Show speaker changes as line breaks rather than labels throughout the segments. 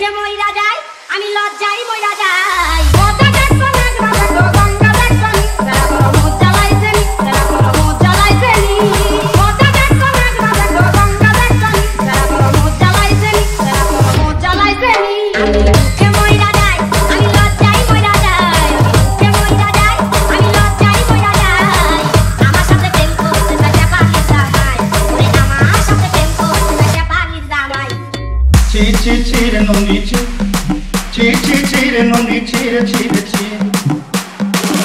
দুঃখে মইরা যাই, আমি লজ্জায় মইরা যাই।
Cheer no need cheer no need cheer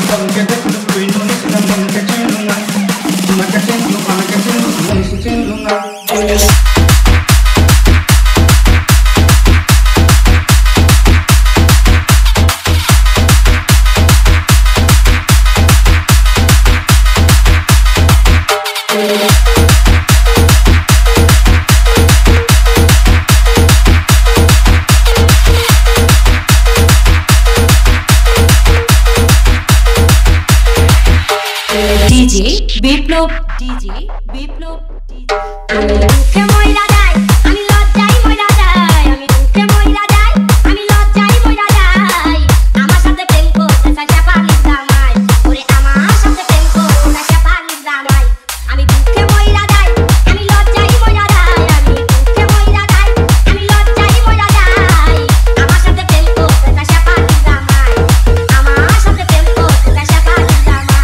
Don't get the free no need to come get you na get you
DJ Biplop DJ Biplop DJ মইরা যাই আমি লজ্জায় মইরা যাই আমি দুঃখে মইরা যাই আমি লজ্জায় মইরা যাই আমার সাথে প্রেম করতে চাইছে পাগলি জামাই ওরে আমার সাথে প্রেম করতে চাইছে পাগলি জামাই আমি দুঃখে মইরা যাই আমি লজ্জায় মইরা যাই আমি দুঃখে মইরা যাই আমি লজ্জায় মইরা যাই আমার সাথে প্রেম করতে চাইছে পাগলি জামাই আমার সাথে প্রেম করতে চাইছে পাগলি জামাই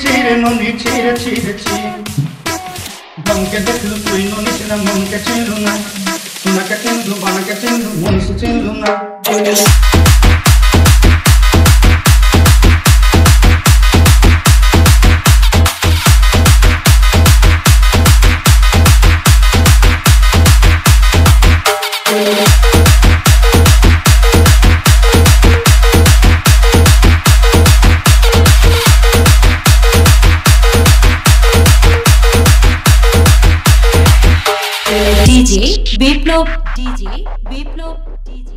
Cheer no need cheer Don't get the free no need to come get you na get you
DJ Biplop DJ Biplop DJ